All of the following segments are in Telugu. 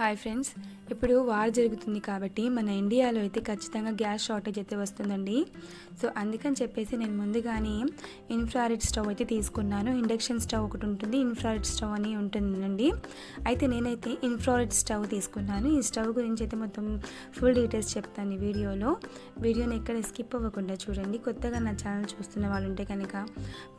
హాయ్ ఫ్రెండ్స్, ఇప్పుడు వార్ జరుగుతుంది కాబట్టి మన ఇండియాలో అయితే ఖచ్చితంగా గ్యాస్ షార్టేజ్ అయితే వస్తుందండి. సో అందుకని చెప్పేసి నేను ముందుగానే ఇన్ఫ్రారెడ్ స్టవ్ అయితే తీసుకున్నాను. ఇండక్షన్ స్టవ్ ఒకటి ఉంటుంది, ఇన్ఫ్రారెడ్ స్టవ్ అని ఉంటుందండి. అయితే నేనైతే ఇన్ఫ్రారెడ్ స్టవ్ తీసుకున్నాను. ఈ స్టవ్ గురించి అయితే మొత్తం ఫుల్ డీటెయిల్స్ చెప్తాను ఈ వీడియోని ఎక్కడ స్కిప్ అవ్వకుండా చూడండి. కొత్తగా నా ఛానల్ చూస్తున్న వాళ్ళు ఉంటే కనుక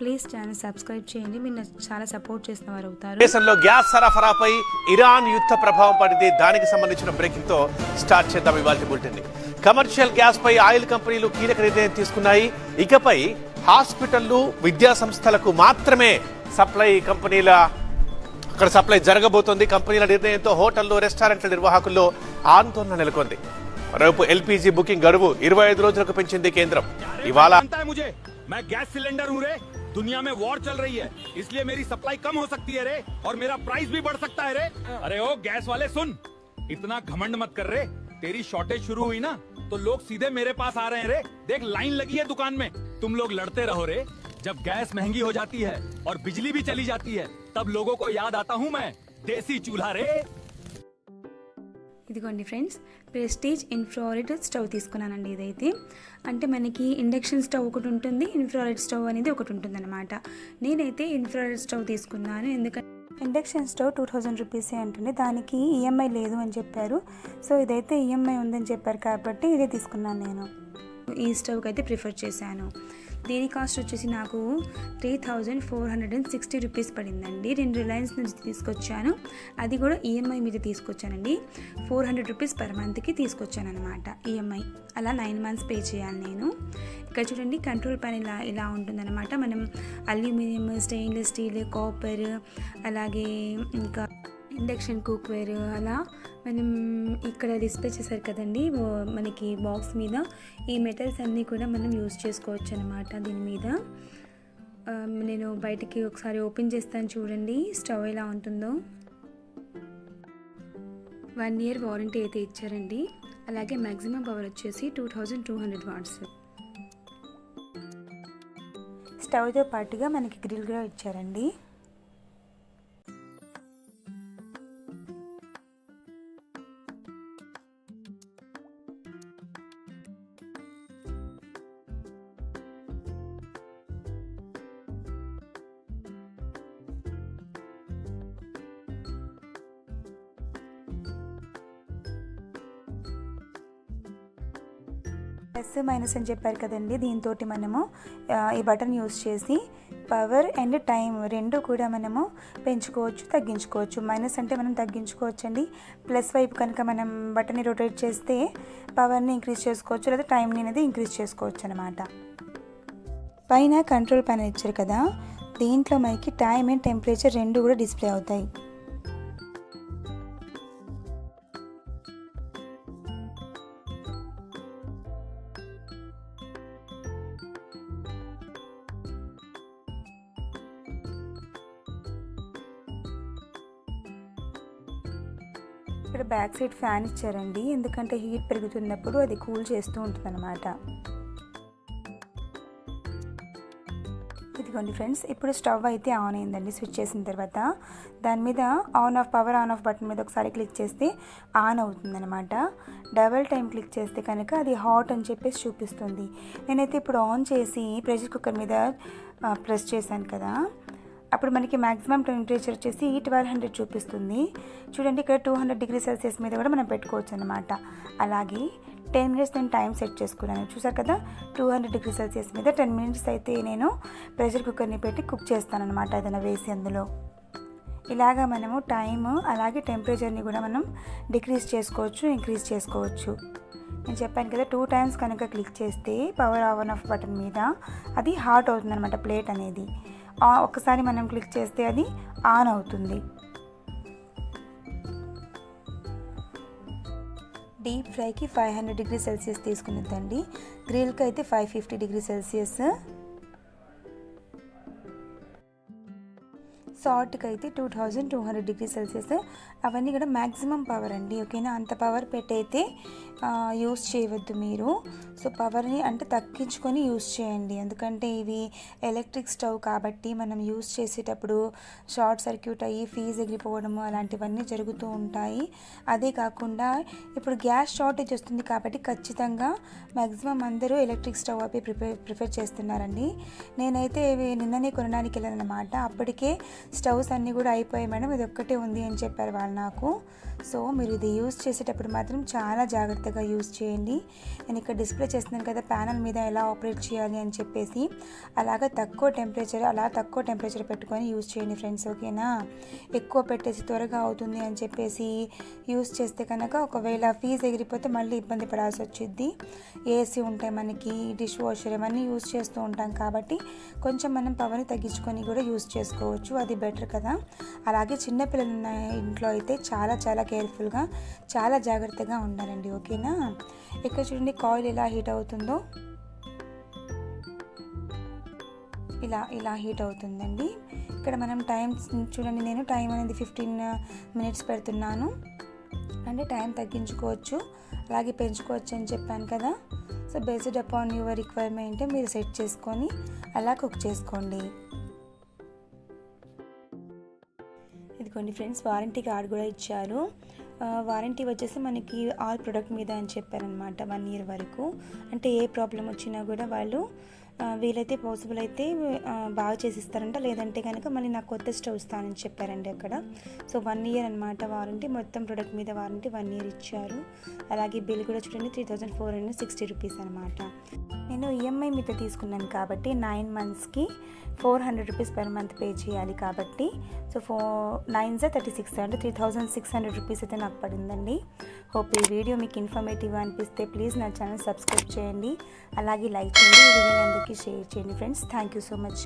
ప్లీజ్ ఛానల్ సబ్స్క్రైబ్ చేయండి. మీరు నాకు చాలా సపోర్ట్ చేసిన వారు అవుతారు. దేశంలో గ్యాస్ సరఫరాపై ఇరాన్ యుద్ధ ప్రభావం పడింది. దానికి సంబంధించిన బ్రేకింగ్ తో స్టార్ట్ చేద్దాం ఇవాల్టి బులెటిన్ ని. కమర్షియల్ గ్యాస్ పై ఆయిల్ కంపెనీలు కీలక నిర్ణయం తీసుకున్నాయి. ఇకపై హాస్పిటళ్లు, విద్యా సంస్థలకు మాత్రమే అక్కడ సప్లై జరగబోతోంది. కంపెనీల నిర్ణయంతో హోటళ్లు, రెస్టారెంట్ల నిర్వాహకుల్లో ఆందోళన నెలకొంది. మరోవైపు ఎల్పీజీ బుకింగ్ గడువు 25 రోజులకు పెంచింది కేంద్రం. ఇవాళ दुनिया में वॉर चल रही है, इसलिए मेरी सप्लाई कम हो सकती है रे, और मेरा प्राइस भी बढ़ सकता है रे। अरे ओ गैस वाले सुन, इतना घमंड मत कर रे। तेरी शॉर्टेज शुरू हुई ना तो लोग सीधे मेरे पास आ रहे हैं रे। देख लाइन लगी है दुकान में, तुम लोग लड़ते रहो रे। जब गैस महंगी हो जाती है और बिजली भी चली जाती है तब लोगों को याद आता हूँ मैं, देसी चूल्हा रे। ఇదిగోండి ఫ్రెండ్స్, ప్రెస్టీజ్ ఇన్ఫ్రారెడ్ స్టవ్ తీసుకున్నానండి. ఇదైతే అంటే మనకి ఇండక్షన్ స్టవ్ ఒకటి ఉంటుంది, ఇన్ఫ్రారెడ్ స్టవ్ అనేది ఒకటి ఉంటుంది అనమాట. నేనైతే ఇన్ఫ్రారెడ్ స్టవ్ తీసుకున్నాను. ఎందుకంటే ఇండక్షన్ స్టవ్ 2000 రూపీసే అంటుంది, దానికి ఈఎంఐ లేదు అని చెప్పారు. సో ఇదైతే ఈఎంఐ ఉందని చెప్పారు కాబట్టి ఇదే తీసుకున్నాను. నేను ఈ స్టవ్కి అయితే ప్రిఫర్ చేశాను. దీని కాస్ట్ వచ్చేసి నాకు 3460 రూపీస్ పడిందండి. నేను రిలయన్స్ నుంచి తీసుకొచ్చాను, అది కూడా ఈఎంఐ మీద తీసుకొచ్చానండి. 400 రూపీస్ పర్ మంత్కి తీసుకొచ్చాను అనమాట ఈఎంఐ. అలా 9 మంత్స్ పే చేయాలి నేను. ఇక్కడ చూడండి, కంట్రోల్ ప్యానెల్ ఇలా ఉంటుందన్నమాట. మనం అల్యూమినియం, స్టెయిన్లెస్ స్టీల్, కాపర్, అలాగే ఇంకా ఇండక్షన్ కుక్వేర్ అలా మనం ఇక్కడ డిస్ప్లే చేశారు కదండి మనకి బాక్స్ మీద. ఈ మెటల్స్ అన్నీ కూడా మనం యూజ్ చేసుకోవచ్చు అనమాట దీని మీద. నేను బయటికి ఒకసారి ఓపెన్ చేస్తాను చూడండి స్టవ్ ఎలా ఉంటుందో. 1 year వారంటీ అయితే ఇచ్చారండి. అలాగే మ్యాక్సిమం పవర్ వచ్చేసి 2200 వాట్స్. స్టవ్తో పాటుగా మనకి గ్రిల్ కూడా ఇచ్చారండి. ప్లస్ మైనస్ అని చెప్పారు కదండి, దీంతో మనము ఈ బటన్ యూస్ చేసి పవర్ అండ్ టైం రెండు కూడా మనము పెంచుకోవచ్చు, తగ్గించుకోవచ్చు. మైనస్ అంటే మనం తగ్గించుకోవచ్చు అండి. ప్లస్ వైపు కనుక మనం బటన్ని రొటేట్ చేస్తే పవర్ని ఇంక్రీజ్ చేసుకోవచ్చు, లేదా టైంని అనేది ఇంక్రీజ్ చేసుకోవచ్చు అనమాట. పైన కంట్రోల్ ప్యానెల్ ఇచ్చారు కదా, దీంట్లో మనకి టైం అండ్ టెంపరేచర్ రెండు కూడా డిస్ప్లే అవుతాయి. ఇక్కడ బ్యాక్ సైడ్ ఫ్యాన్ ఇచ్చారండి, ఎందుకంటే హీట్ పెరుగుతున్నప్పుడు అది కూల్ చేస్తూ ఉంటుంది అనమాట. ఇదిగోండి ఫ్రెండ్స్, ఇప్పుడు స్టవ్ అయితే ఆన్ అయిందండి. స్విచ్ చేసిన తర్వాత దాని మీద పవర్ ఆన్ ఆఫ్ బటన్ మీద ఒకసారి క్లిక్ చేస్తే ఆన్ అవుతుంది అనమాట. డబల్ టైం క్లిక్ చేస్తే కనుక అది హాట్ అని చెప్పేసి చూపిస్తుంది. నేనైతే ఇప్పుడు ఆన్ చేసి ప్రెషర్ కుక్కర్ మీద ప్రెస్ చేశాను కదా, అప్పుడు మనకి మ్యాక్సిమం టెంపరేచర్ వచ్చేసి 1200 చూపిస్తుంది. చూడండి, ఇక్కడ 200 డిగ్రీ సెల్సియస్ మీద కూడా మనం పెట్టుకోవచ్చు అనమాట. అలాగే 10 మినిట్స్ నేను టైం సెట్ చేసుకున్నాను. చూసారు కదా, 200 డిగ్రీ సెల్సియస్ మీద 10 మినిట్స్ అయితే నేను ప్రెషర్ కుక్కర్ని పెట్టి కుక్ చేస్తాను అనమాట, ఏదైనా వేసి అందులో. ఇలాగా మనము టైము అలాగే టెంపరేచర్ని కూడా మనం డిక్రీజ్ చేసుకోవచ్చు, ఇంక్రీజ్ చేసుకోవచ్చు. నేను చెప్పాను కదా, 2 టైమ్స్ కనుక క్లిక్ చేస్తే పవర్ ఆన్ ఆఫ్ బటన్ మీద అది హాట్ అవుతుంది అనమాట, ప్లేట్ అనేది. ఒక్కసారి మనం క్లిక్ చేస్తే అది ఆన్ అవుతుంది. డీప్ ఫ్రైకి 500 డిగ్రీ సెల్సియస్ తీసుకునిద్దండి. గ్రిల్కి అయితే 550 డిగ్రీ సెల్సియస్. సాల్ట్కి అయితే 2200 డిగ్రీ సెల్సియస్. అవన్నీ కూడా మ్యాక్సిమం పవర్ అండి, ఓకేనా. అంత పవర్ పెట్టయితే యూస్ చేయవద్దు మీరు. సో పవర్ని అంటే తగ్గించుకొని యూస్ చేయండి, ఎందుకంటే ఇవి ఎలక్ట్రిక్ స్టవ్ కాబట్టి మనం యూస్ చేసేటప్పుడు షార్ట్ సర్క్యూట్ అయ్యి ఫీజ్ ఎగిరిపోవడము అలాంటివన్నీ జరుగుతూ ఉంటాయి. అదే కాకుండా ఇప్పుడు గ్యాస్ షార్టేజ్ వస్తుంది కాబట్టి ఖచ్చితంగా మ్యాక్సిమం అందరూ ఎలక్ట్రిక్ స్టవ్ అవి ప్రిఫర్ చేస్తున్నారండి. నేనైతే నిన్ననే కొనడానికి వెళ్ళాను అనమాట. అప్పటికే స్టవ్స్ అన్నీ కూడా అయిపోయాయి మేడం, ఇది ఒక్కటే ఉంది అని చెప్పారు వాళ్ళు నాకు. సో మీరు ఇది యూస్ చేసేటప్పుడు మాత్రం చాలా జాగ్రత్తగా యూస్ చేయండి. నేను ఇక్కడ డిస్ప్లే చేస్తున్నాను కదా ప్యానల్ మీద ఎలా ఆపరేట్ చేయాలి అని చెప్పేసి, అలాగా తక్కువ టెంపరేచర్ పెట్టుకొని యూస్ చేయండి ఫ్రెండ్స్, ఓకేనా. ఎక్కువ పెట్టేసి త్వరగా అవుతుంది అని చెప్పేసి యూస్ చేస్తే కనుక ఒకవేళ ఫీజ్ ఎగిరిపోతే మళ్ళీ ఇబ్బంది పడాల్సి వచ్చింది. ఏసీ ఉంటాయి మనకి, డిష్ వాషర్ ఇవన్నీ యూస్ చేస్తూ ఉంటాం కాబట్టి కొంచెం మనం పవర్ని తగ్గించుకొని కూడా యూస్ చేసుకోవచ్చు, అది బెటర్ కదా. అలాగే చిన్నపిల్లలు ఉన్న ఇంట్లో అయితే చాలా కేర్ఫుల్గా చాలా జాగ్రత్తగా ఉండాలండి, ఓకేనా. ఇక్కడ చూడండి కాయిల్ ఎలా హీట్ అవుతుందో, ఇలా హీట్ అవుతుందండి. ఇక్కడ మనం టైం చూడండి, నేను టైం అనేది 15 మినిట్స్ పెడుతున్నాను, అంటే టైం తగ్గించుకోవచ్చు అలాగే పెంచుకోవచ్చు అని చెప్పాను కదా. So based upon your requirement మీరు సెట్ చేసుకొని అలా కుక్ చేసుకోండి. ఇదిగోండి ఫ్రెండ్స్, వారంటీ కార్డ్ కూడా ఇచ్చారు. వారంటీ వచ్చేసి మనకి ఆల్ ప్రొడక్ట్ మీద అని చెప్పారనమాట, 1 year వరకు. అంటే ఏ ప్రాబ్లం వచ్చినా కూడా వాళ్ళు వీలైతే పాసిబుల్ అయితే బాగా చేసిస్తారంట, లేదంటే కనుక మళ్ళీ నాకు కొత్త స్టవ్ ఇస్తానని చెప్పారండి అక్కడ. సో 1 year అనమాట వారంటీ, మొత్తం ప్రొడక్ట్ మీద వారంటీ 1 year ఇచ్చారు. అలాగే బిల్ కూడా చూడండి 3460 రూపీస్ అనమాట. నేను ఈఎంఐ మీద తీసుకున్నాను కాబట్టి 9 monthsకి 400 రూపీస్ పర్ మంత్ పే చేయాలి కాబట్టి, సో 9 36 అంటే 3600 రూపీస్ అయితే నాకు పడిందండి. హోప్ ఈ వీడియో మీకు ఇన్ఫర్మేటివ్ అనిపిస్తే ప్లీజ్ నా ఛానల్ సబ్స్క్రైబ్ చేయండి, అలాగే లైక్ చేయండి, ఈ వీడియోని అందరికీ షేర్ చేయండి friends. Thank you so much.